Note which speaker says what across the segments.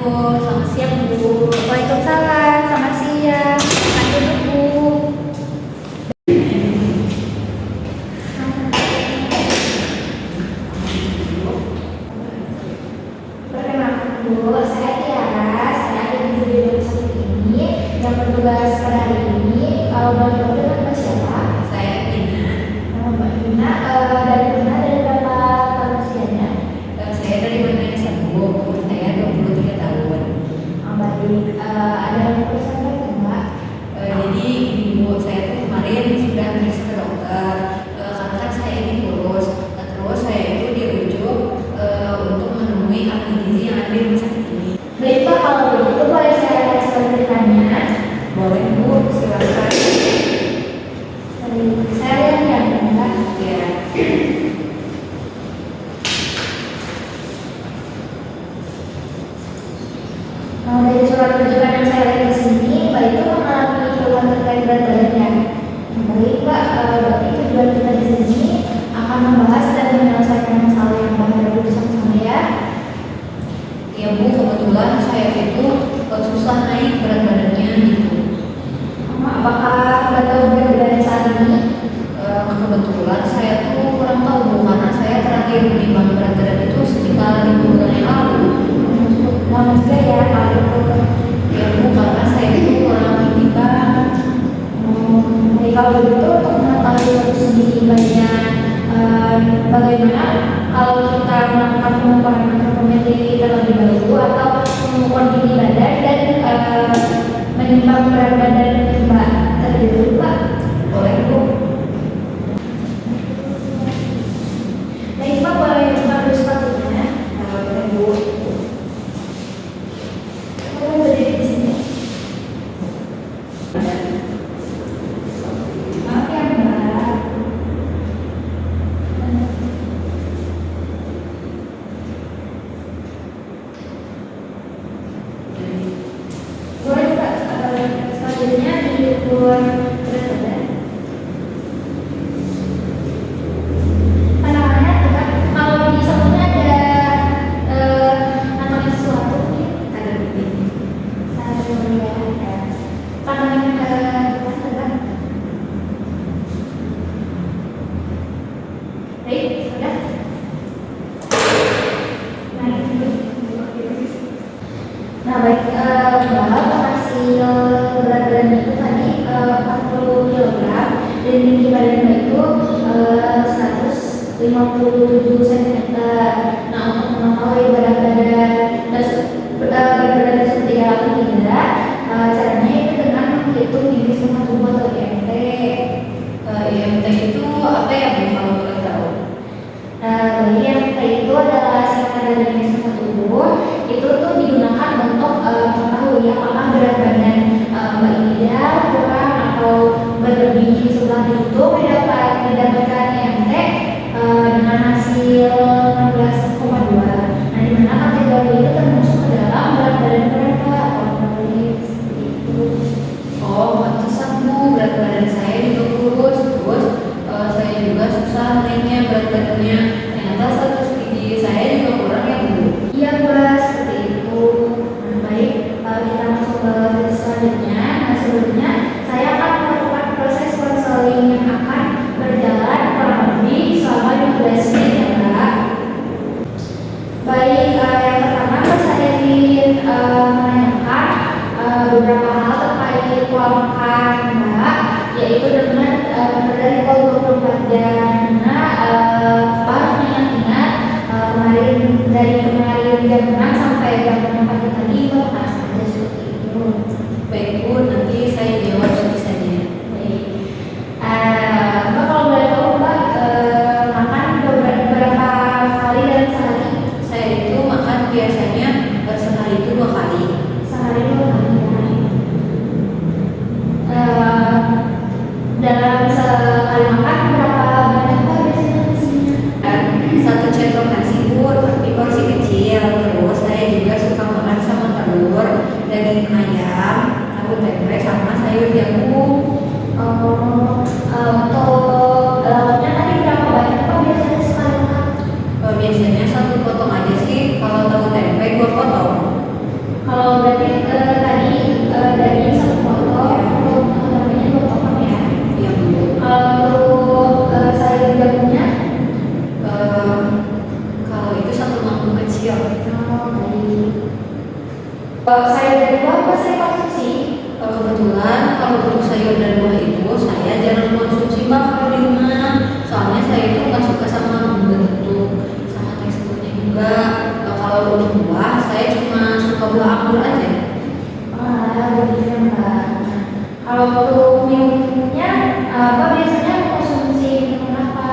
Speaker 1: Selamat siang, Bu. Waalaikumsalam, selamat siang. Silakan duduk, Bu. Perkenalkan, Bu, saya Tiara. Saya ada di studio sakit ini yang bertugas pada hari ini. Boleh tahu dengan siapa?
Speaker 2: Saya Ina.
Speaker 1: Mbak Ina, dari mana, dari berapa manusianya?
Speaker 2: Saya dari Bandung Sabu. Umur saya 23 tahun.
Speaker 1: Baik, ada yang perlu saya sampaikan, Mbak?
Speaker 2: Jadi gini Bu, saya tuh kemarin sudah periksa ke dokter karena kan saya ini kurus. Nah, terus saya itu dirujuk untuk menemui ahli gizi yang ada di rumah sakit ini.
Speaker 1: Baik, Pak, kalau begitu boleh saya ceritakannya?
Speaker 2: Boleh Bu, silakan.
Speaker 1: Baik, saya yang Mbak.
Speaker 2: Ya.
Speaker 1: Dari surat rujukan yang saya lihat di sini, Mbak itu mengalami keluhan terkait berat badannya. Baik, Pak, berarti tujuan kita di sini akan membahas dan menyelesaikan masalah yang Mbak hadapi bersama-sama ya.
Speaker 2: Ya Bu, kebetulan saya itu susah naik berat badannya gitu.
Speaker 1: Apakah Mbak tahu berat badan saat ini?
Speaker 2: Kebetulan saya tuh kurang tahu Bu, karena saya terakhir menimbang berat badan itu sekitar 5 bulan yang lalu.
Speaker 1: Lama juga ya, kalau itu.
Speaker 2: Ya Bu, karena saya itu kurang ditimbang.
Speaker 1: Jadi kalau begitu untuk mengetahui satu sendiri banyak bagaimana kalau kita melakukan pengukuran antropometri terlebih dahulu atau mengukur tinggi badan dan menimbang berat badan Mbak terlebih dahulu, Pak.
Speaker 2: Boleh Bu.
Speaker 1: Baik, Pak, boleh buka dulu sepatunya.
Speaker 2: Boleh Bu.
Speaker 1: Boleh berdiri di sini. Maaf ya, Mbak. Boleh, Pak, selanjutnya diukur berat badan. Pandangannya tegak. Kalau di sampulnya ada nantangin sesuatu mungkin
Speaker 2: Ada Bu.
Speaker 1: saya melihat ya. Pandangannya tegak. Baik, sudah. Nah, baik, Mbak, hasil berat badan itu tadi 40 kg dan tinggi badan Mbak itu 157 cm. Nah, untuk mengetahui berat badan seperti atau tidak, caranya itu dengan menghitung indeks massa tubuh atau IMT.
Speaker 2: IMT itu apa ya Bu, kalau boleh tahu?
Speaker 1: Jadi IMT itu adalah singkatan dari indeks massa tubuh. Itu tuh digunakan untuk mengetahui apakah berat badan Mbak ini ideal, kurang, atau berlebih. Setelah dihitung didapatkan IMT dengan hasil 16,2. Nah, di mana kategori itu termasuk ke dalam berat badan mereka. Seperti itu.
Speaker 2: Oh, pantesan Bu, berat badan saya juga kurus. Terus saya juga susah naiknya berat badannya. Ternyata status gizi saya juga kurang ya Bu.
Speaker 1: Iya, Mbak, seperti itu. Nah, baik, kita masuk ke titik selanjutnya. Nah, sebelumnya saya akan melakukan proses konseling yang akan berjalan kurang lebih selama 15 menit ya, Mbak. Baik, yang pertama saya ingin menanyakan beberapa hal terkait pola makan Mbak, yaitu dengan dari pola 24 jam. Nah, Pak harus ingat-ingat dari kemarin jam 6 sampai jam 6 pagi tadi Mbak makan apa aja seperti itu.
Speaker 2: Baik Bu, nanti saya jawab sebisanya.
Speaker 1: Baik. Mbak kalau boleh tahu Mbak makan beberapa kali dalam sehari?
Speaker 2: Saya itu makan biasanya sehari itu 2 kali.
Speaker 1: Sehari 2 kali ya.
Speaker 2: buah anggur aja.
Speaker 1: Wah, begitu ya Mbak. Nah, kalau untuk minumnya apa biasanya konsumsi minum apa?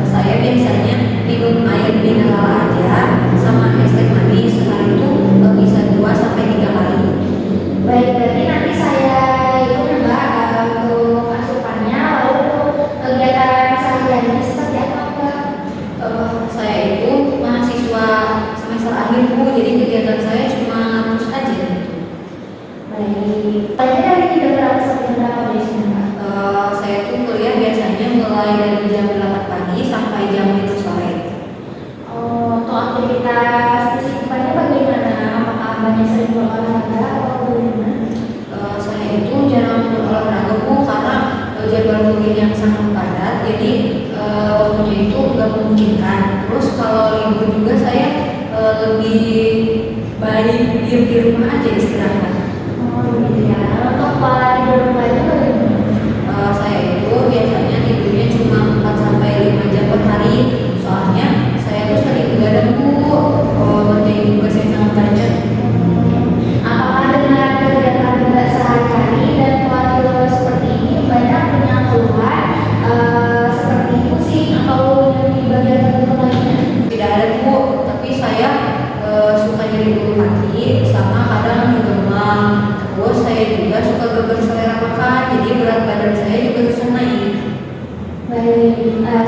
Speaker 2: Saya biasanya minum air mineral aja sama es teh manis sehari itu bisa 2 sampai 3 kali.
Speaker 1: Baik, berarti nanti saya itu Mbak untuk asupannya, lalu untuk kegiatan sehari-harinya seperti apa Mbak?
Speaker 2: Saya itu mahasiswa semester akhir Bu, jadi kegiatan saya cuma terus aja.
Speaker 1: Baik, tadi dari jam berapa sampai jam berapa biasanya Mbak?
Speaker 2: Saya tuh kuliah biasanya mulai dari jam 8 pagi sampai jam 5 sore.
Speaker 1: Oh, untuk aktivitas kesibukannya bagaimana? Apakah banyak sering berolahraga atau bagaimana?
Speaker 2: Saya itu jarang berolahraga Bu karena jadwal kuliah yang sangat padat, jadi waktunya itu nggak memungkinkan. Terus kalau libur juga saya lebih baik diem di rumah aja istirahat.
Speaker 1: Oh, begitu ya. Untuk pola tidur Mbaknya bagaimana?
Speaker 2: Saya itu biasanya tidurnya cuma 4 sampai 5 jam per hari. Soalnya saya tuh sering begadang Bu, ngerjain tugas yang sangat banyak.
Speaker 1: Apakah dengan kegiatan Mbak sehari-hari dan pola tidur seperti ini banyak punya keluhan seperti pusing atau di bagian tertentu lainnya?
Speaker 2: Tidak ada Bu, tapi saya suka nyeri ulu hati sama kadang juga demam. Terus saya juga suka gagal selera makan, jadi berat badan saya juga susah naik.
Speaker 1: Baik,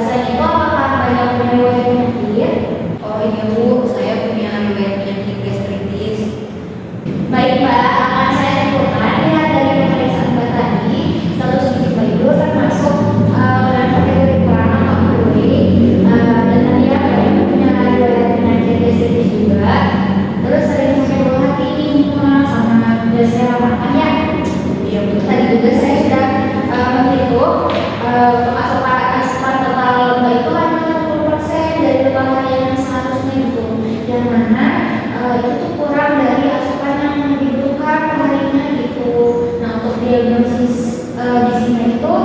Speaker 1: selain itu apakah banyak punya riwayat penyakit?
Speaker 2: Oh iya Bu, saya punya riwayat penyakit gastritis.
Speaker 1: Baik Mbak, akan saya simpulkan lihat dari pemeriksaan Mbak tadi, status fisik Mbak itu termasuk dengan kategori kurang atau underweight, dan tadi ya Mbak yang punya riwayat penyakit gastritis juga, terus sering sakit buah hati, mual, sama biasanya makan ya.
Speaker 2: Iya Bu.
Speaker 1: Tadi juga saya sudah menghitung asupan total Mbak itu hanya 60% dari total harian yang seharusnya itu, yang mana itu tuh kurang dari asupan yang dibutuhkan perharinya gitu. Nah untuk diagnosis di sini itu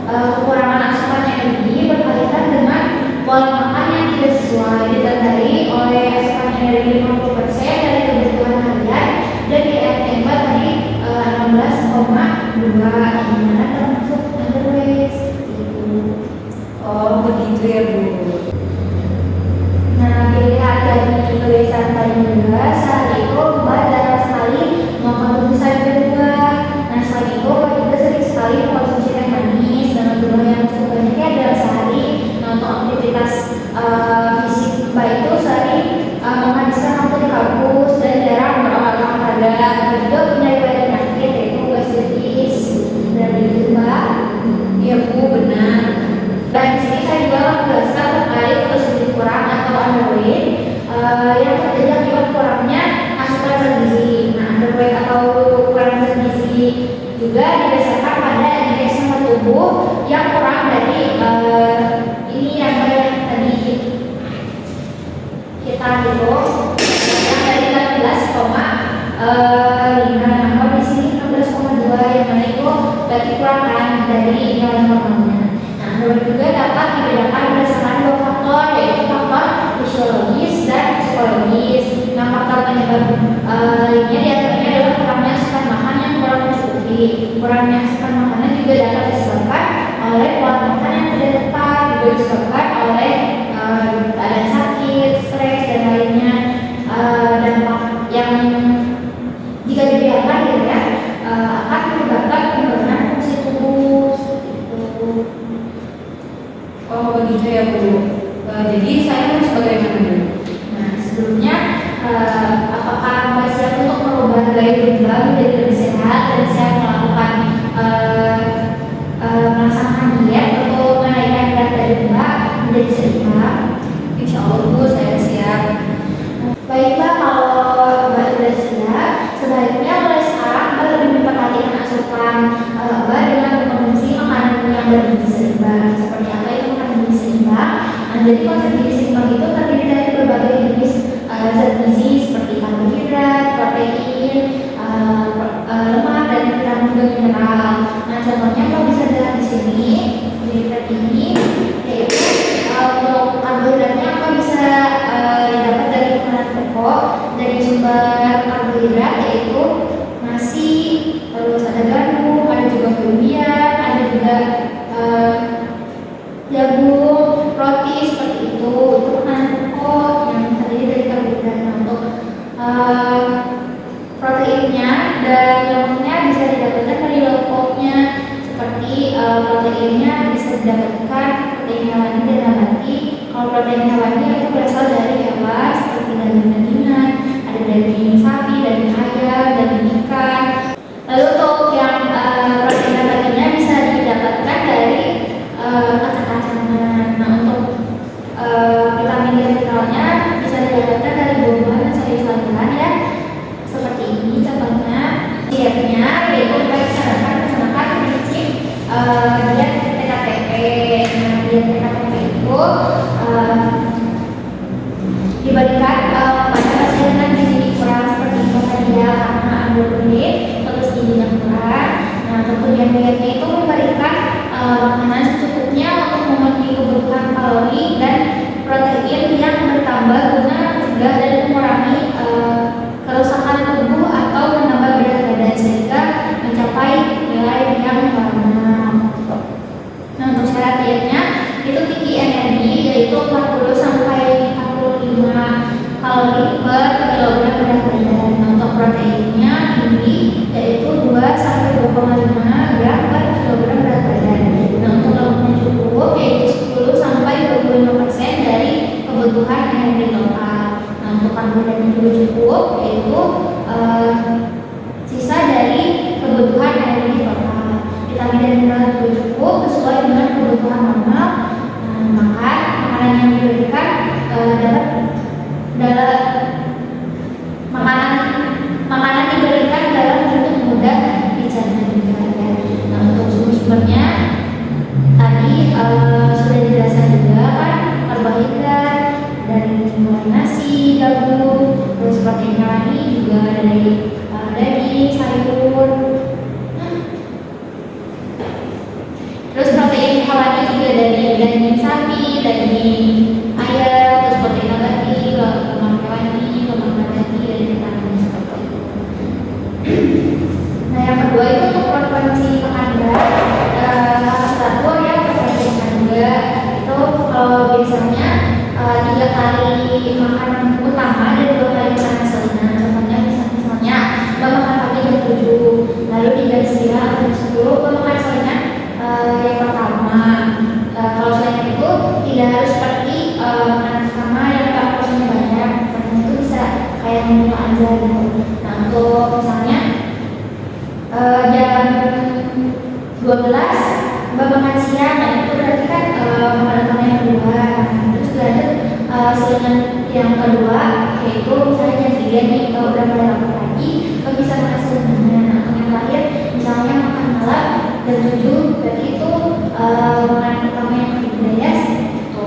Speaker 1: kekurangan asupan energi berkaitan dengan pola makan yang tidak sesuai, ditandai oleh asupan energi 50% dari kebutuhan harian dan IMM tadi 16,2 yang mana termasuk underweight gitu.
Speaker 2: Oh begitu ya Bu.
Speaker 1: Nah, dilihat dari tulisan tadi juga, saat itu Mbak jarang sekali mengkonsumsi sayur buah. Nah, selain itu Mbak juga sering sekali mengkonsumsi teh manis dengan jumlah yang cukup banyak ya dalam sehari. Nah, untuk aktivitas fisik Mbak itu sering menghabiskan waktu di kampus dan jarang berolahraga. Mbak juga punya riwayat penyakit yaitu gastritis. Dan itu Mbak.
Speaker 2: Iya Bu, benar.
Speaker 1: Dan di sini saya juga menjelaskan terkait gizi kurang atau underweight yang terjadi akibat kurangnya asupan zat gizi. Nah, underweight atau kurang zat gizi juga didasarkan pada indeks massa tubuh yang kurang dari ini yang tadi kita hitung yang dari 16,5, nah di sini 16,2 yang mana itu berarti kurang kan dari nilai normalnya. Underweight juga dapat dibedakan berdasarkan 2 faktor, yaitu faktor fisiologis dan psikologis. Nah, faktor penyebab lainnya diantaranya adalah kurangnya asupan makan yang kurang mencukupi. Kurangnya asupan makanan juga dapat disebabkan oleh pola makan yang tidak tepat, juga disebabkan oleh keadaan sakit, stres dan lainnya. Dampak yang jika dibiarkan gitu ya akan menyebabkan penurunan fungsi tubuh seperti itu.
Speaker 2: Oh begitu ya Bu. Jadi saya harus bagaimana Bu?
Speaker 1: Nah, sebelumnya apakah Mbak siap untuk merubah gaya hidup Mbak menjadi lebih sehat dan siap melakukan melaksanakan diet untuk menaikkan berat badan Mbak proteinnya bisa didapatkan protein hewani dan nabati. Kalau protein hewani itu berasal dari hewan seperti daging-dagingan, ada daging sapi, daging ayam, daging ikan. Lalu untuk yang protein nabatinya bisa didapatkan dari kacang-kacangan. Nah, untuk vitamin dan mineralnya bisa didapatkan dari buah-buahan dan sayur-sayuran ya. Seperti ini contohnya. Dietnya yaitu melaksanakan prinsip diet TKTP. Nah, diet TKTP itu diberikan pada pasien dengan gizi kurang seperti itu tadi ya, karena androgenik terus gizinya kurang. Nah, kemudian dietnya itu memberikan makanan secukupnya untuk memenuhi kebutuhan kalori dan protein yang bertambah guna mencegah dan mengurangi kerusakan tubuh atau menambah berat badan sehingga mencapai nilai yang normal. Nah, untuk syarat dietnya itu tinggi energi yaitu 40 sampai 45 kalori per kilogram berat badan. Nah, untuk proteinnya tinggi yaitu 2 sampai 2,5 gram per kilogram berat badan. Nah, untuk lemaknya cukup yaitu 10 sampai 25% dari kebutuhan energi total. Nah, untuk karbohidratnya juga cukup yaitu sisa dari kebutuhan energi total. Vitamin dan mineral juga cukup sesuai dengan kebutuhan normal. Makanan yang diberikan dapat dalam makanan diberikan dalam bentuk mudah dicerna juga ya. Nah, untuk sumber-sumbernya tadi sudah dijelaskan juga kan, karbohidrat dari mulai nasi, gabung, terus protein hewani juga dari daging, sayur. Terus protein hewani juga dari daging sapi, daging ayam, terus protein nabati, lemak hewani, lemak nabati, dan vitamin seperti itu. Nah, yang kedua itu untuk frekuensi makan berat. Satu ya frekuensi makan berat itu kalau biasanya 3 kali makan utama dan 2 kali makan selingan. Contohnya misalnya makan pagi jam 7, lalu di jam 9 atau jam 10 makan selingan yang pertama. Kalau selingan itu tidak harus seperti makanan pertama yang porsinya banyak. Karena itu bisa kayak menu aja gitu. Nah, untuk misalnya jam 12 Mbak makan siang, nah itu berarti kan makanan yang kedua. Terus lanjut selingan yang kedua yaitu misalnya jam 3 nih, kalau udah mulai lapar lagi Mbak bisa makan selingannya. Nah, yang terakhir misalnya makan malam jam 7, berarti itu makanan pertama yang ketiga ya gitu.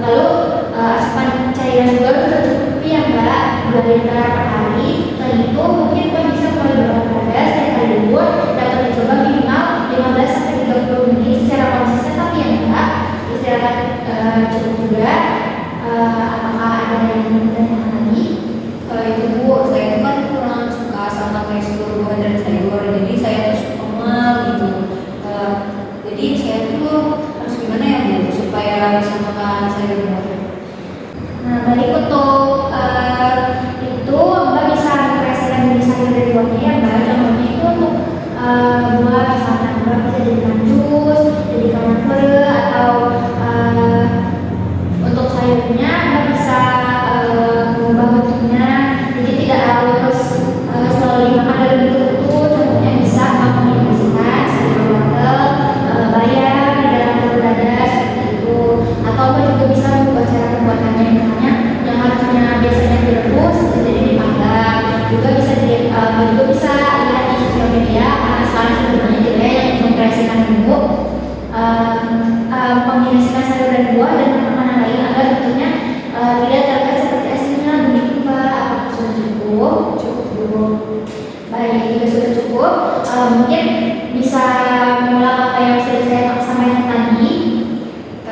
Speaker 1: Lalu asupan cairan juga sudah cukup ya Mbak, 2 liter per hari. Selain itu mungkin Mbak bisa mulai berolahraga setiap kali libur, dapat dicoba minimal 15 sampai 30 menit secara konsisten, tapi ya Mbak istirahat cukup juga. Apakah ada yang bertanya lagi?
Speaker 2: Itu Bu, saya itu kan kurang suka sama tekstur buah dan sayur, jadi saya tuh suka mual gitu. Jadi saya tuh harus gimana ya Bu supaya bisa makan sayur buah?
Speaker 1: Nah, baik untuk itu Mbak bisa mempreskan jenis sayur dari buahnya ya Mbak. Contohnya itu untuk buah misalkan Mbak bisa jadikan jus, jadikan puree, atau untuk sayurnya Mbak bisa mengubah bentuknya, jadi tidak harus selalu dimakan dalam bentuk itu. Contohnya bisa mengkombinasikan sayur wortel, bayam di dalam telur dadar seperti itu. Atau Mbak juga bisa mengubah cara pembuatannya, misalnya yang harusnya biasanya direbus jadi dipanggang. Juga bisa lihat di sosial media karena sekarang sebenarnya juga yang mempreskan bumbu, kombinasikan sayur dan buah dan makanan lain agar bentuknya tidak terlihat seperti aslinya. Begitu Mbak, apakah sudah cukup? Cukup. Baik, jika sudah cukup, mungkin bisa mengulang apa yang sudah saya sampaikan tadi.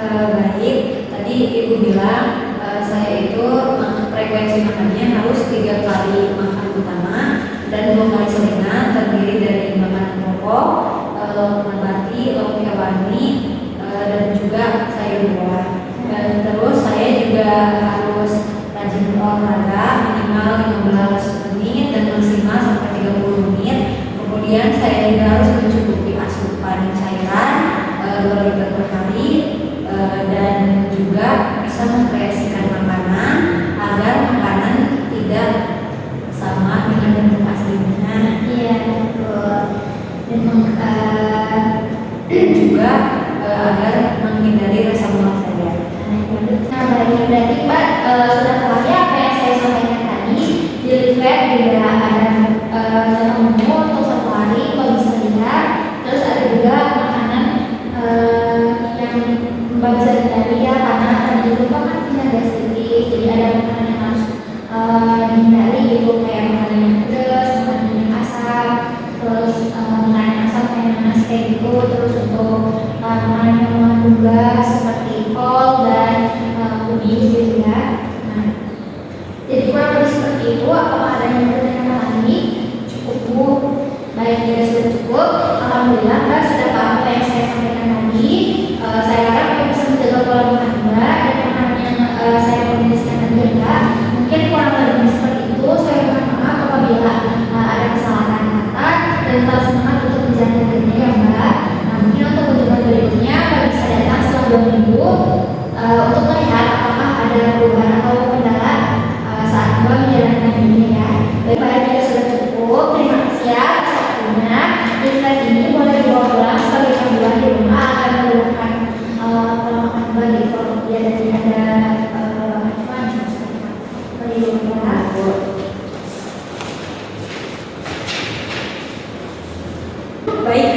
Speaker 2: Baik, tadi Ibu bilang saya itu frekuensi makannya harus 3 kali makan utama dan 2 kali selingan, terdiri dari makanan pokok, nabati, lauk hewani, dan juga sayur buah. Dan terus saya juga harus rajin berolahraga minimal 15 menit dan maksimal sampai 30 menit. Kemudian saya juga harus mencukupi asupan
Speaker 1: dan
Speaker 2: juga agar menghindari rasa mual saja.
Speaker 1: Nah, baik, berarti Mbak sudah tahu ya apa yang saya sampaikan tadi. Di leaflet juga ada menu untuk satu hari kalau bisa lihat. Terus ada juga makanan yang Mbak bisa hindari ya, karena tadi itu kan penyakit sedikit, jadi ada makanan yang harus dihindari gitu, kayak makanan yang pedas, makanan yang asam, terus makanan asam kayak nanas kayak gitu, terus untuk makanan yang mengandung gas seperti kol dan kubis gitu ya. Nah, jadi kurang lebih seperti itu. Apakah ada yang bertanya lagi? Cukup Bu? Baik, ya sudah cukup. Alhamdulillah Mbak sudah paham apa yang saya sampaikan tadi. Saya harap Mbak bisa menjaga pola makan Mbak dan makanan yang saya komunikasikan tadi ya Mbak. Mungkin kurang lebih seperti itu. Saya mohon maaf apabila ada kesalahan kata dan tetap semangat untuk menjalankan kerja ya Mbak. Nah, mungkin untuk kunjungan berikutnya Mbak bisa datang setelah 2 minggu untuk melihat apakah ada perubahan atau kendala saat Mbak menjalankan ini ya. Baik, ya sudah cukup. Terima kasih ya atas waktunya. Leaflet ini boleh dibawa pulang sebagai panduan di rumah agar menggunakan pola makan Mbak di Columbia dan ada acuan seperti itu ya.
Speaker 2: Baik